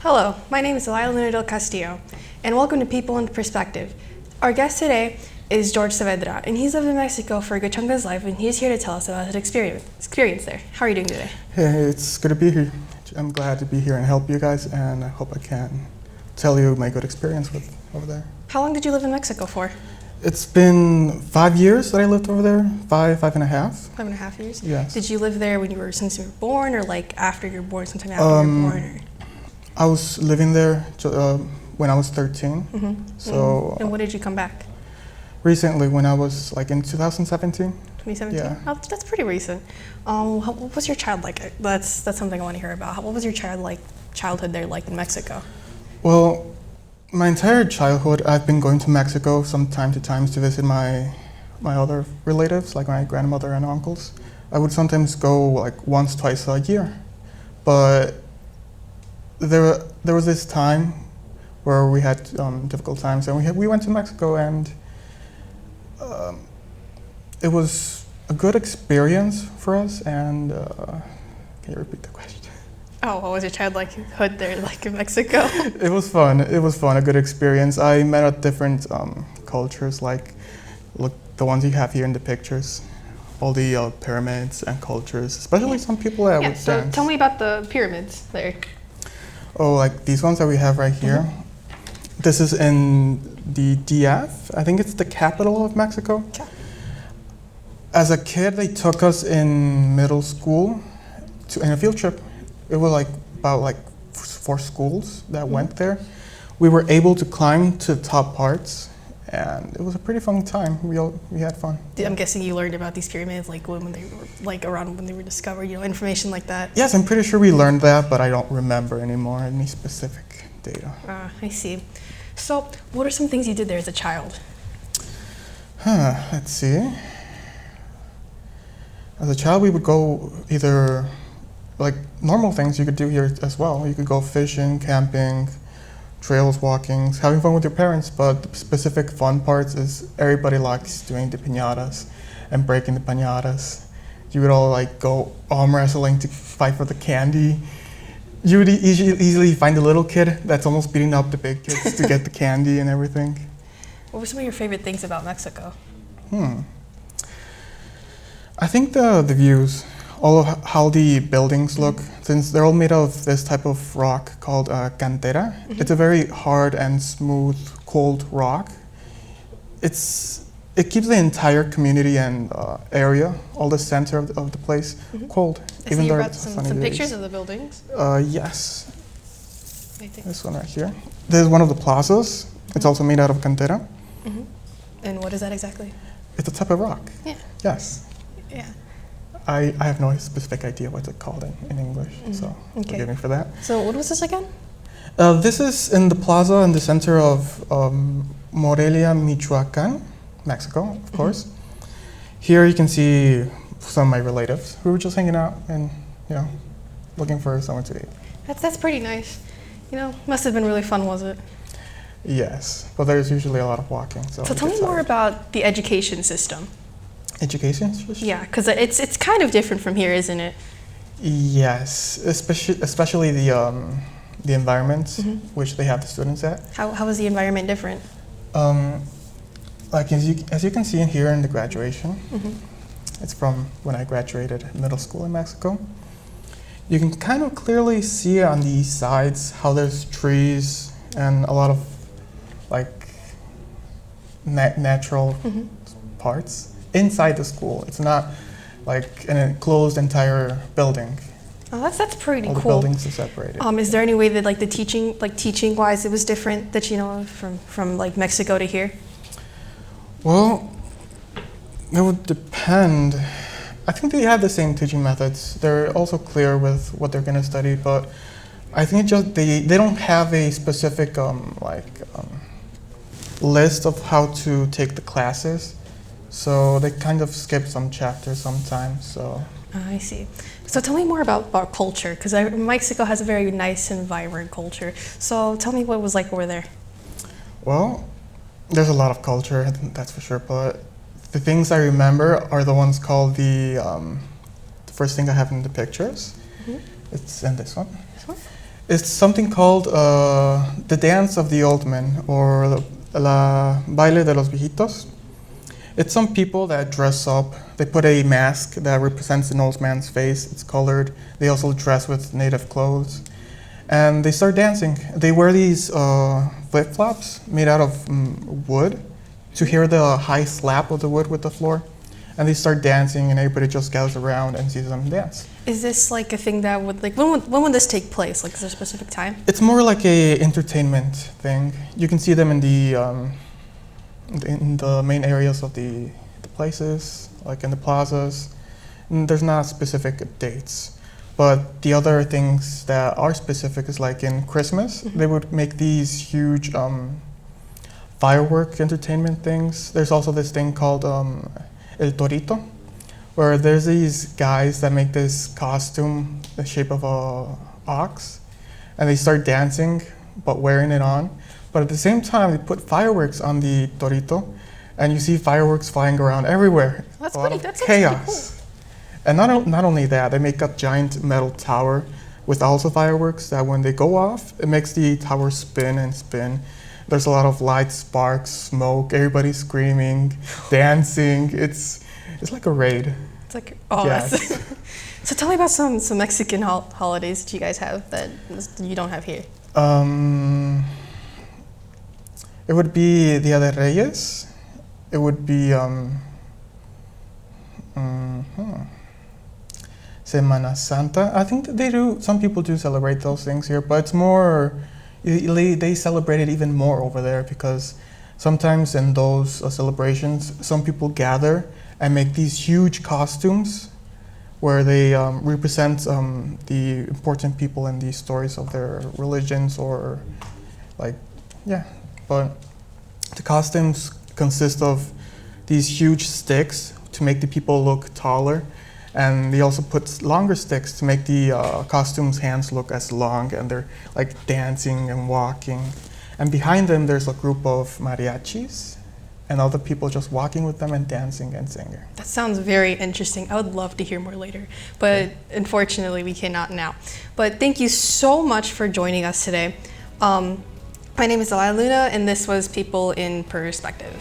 Hello, my name is Delilah Luna del Castillo, and welcome to People in Perspective. Our guest today is Jorge Saavedra, and he's lived in Mexico for a good chunk of his life, and he's here to tell us about his experience there. How are you doing today? Hey, it's good to be here. I'm glad to be here and help you guys, and I hope I can tell you my good experience with over there. How long did you live in Mexico for? It's been 5 years that I lived over there, five and a half. 5.5 years? Yes. Did you live there since you were born, or like after you were born, sometime after you were born? Or? I was living there when I was 13. Mm-hmm. So. And when did you come back? Recently, when I was like in 2017. 2017? Yeah. Oh, that's pretty recent. What was your child like? That's something I want to hear about. What was your childhood there like in Mexico? Well, my entire childhood, I've been going to Mexico from time to time to visit my other relatives, like my grandmother and uncles. I would sometimes go like once, twice a year. But there was this time where we had difficult times, and we went to Mexico, and it was a good experience for us. And can you repeat the question? Oh, what was your childhood there like in Mexico? It was fun. It was fun. A good experience. I met at different cultures, like look the ones you have here in the pictures, all the pyramids and cultures, especially some people that would so dance. tell me about the pyramids there. Oh, like these ones that we have right here. Mm-hmm. This is in the DF. I think it's the capital of Mexico. Okay. As a kid, they took us in middle school in a field trip. It was like about 4 schools that went there. We were able to climb to the top parts, and it was a pretty fun time. We had fun. I'm guessing you learned about these pyramids when they were around when they were discovered, information like that. Yes, I'm pretty sure we learned that, but I don't remember anymore any specific data. I see. So, what are some things you did there as a child? Let's see. As a child, we would go either like normal things you could do here as well. You could go fishing, camping, trails, walkings, having fun with your parents, but the specific fun parts is everybody likes doing the piñatas and breaking the piñatas. You would all go arm wrestling to fight for the candy. You would easily find a little kid that's almost beating up the big kids to get the candy and everything. What were some of your favorite things about Mexico? I think the views. All of how the buildings look, since they're all made of this type of rock called cantera. It's a very hard and smooth, cold rock. It keeps the entire community and area, all the center of the place, cold. I see you brought some pictures of the buildings. Yes. This one right here. This is one of the plazas. It's also made out of cantera. And what is that exactly? It's a type of rock. Yeah. Yes. Yeah. I have no specific idea what it's called in English, so forgive me for that. So what was this again? This is in the plaza in the center of Morelia, Michoacan, Mexico, of course. Here you can see some of my relatives who were just hanging out and, looking for somewhere to eat. That's pretty nice. Must have been really fun, was it? Yes, but there's usually a lot of walking. So tell me more about the education system. Education? Yeah, because it's kind of different from here, isn't it? Yes, especially the environment which they have the students at. How is the environment different? As you can see in here in the graduation, it's from when I graduated middle school in Mexico. You can kind of clearly see on the sides how there's trees and a lot of natural parts. Inside the school, it's not like an enclosed entire building. Oh, that's pretty cool. All the buildings are separated. Is there any way that the teaching wise, it was different that from Mexico to here? Well, it would depend. I think they have the same teaching methods. They're also clear with what they're going to study, but I think they don't have a specific list of how to take the classes. So they kind of skip some chapters sometimes. So. I see. So tell me more about culture, because Mexico has a very nice and vibrant culture. So tell me what it was like over there. Well, there's a lot of culture, that's for sure. But the things I remember are the ones called the first thing I have in the pictures. It's in this one. This one? It's something called the Dance of the Old Men, or La Baile de los Viejitos. It's some people that dress up. They put a mask that represents an old man's face. It's colored. They also dress with native clothes. And they start dancing. They wear these flip-flops made out of wood to hear the high slap of the wood with the floor. And they start dancing, and everybody just gathers around and sees them dance. Is this like a thing that would when would this take place? Like, is there a specific time? It's more like a entertainment thing. You can see them in the main areas of the places, like in the plazas. And there's not specific dates. But the other things that are specific is like in Christmas, they would make these huge firework entertainment things. There's also this thing called El Torito, where there's these guys that make this costume the shape of a ox, and they start dancing but wearing it on. But at the same time, they put fireworks on the Torito, and you see fireworks flying around everywhere. That's That's pretty chaos. cool. And not only that, they make a giant metal tower with also fireworks that when they go off, it makes the tower spin and spin. There's a lot of lights, sparks, smoke, everybody screaming, dancing. It's like a raid. It's like, oh, Yes. that's so tell me about some Mexican holidays that you guys have that you don't have here. It would be Dia de Reyes. It would be Semana Santa. I think that some people do celebrate those things here, but it's more, they celebrate it even more over there because sometimes in those celebrations, some people gather and make these huge costumes where they represent the important people in these stories of their religions or but the costumes consist of these huge sticks to make the people look taller, and they also put longer sticks to make the costumes' hands look as long, and they're like dancing and walking. And behind them there's a group of mariachis and other people just walking with them and dancing and singing. That sounds very interesting. I would love to hear more later, but unfortunately we cannot now. But thank you so much for joining us today. My name is Delilah Luna, and this was People in Perspective.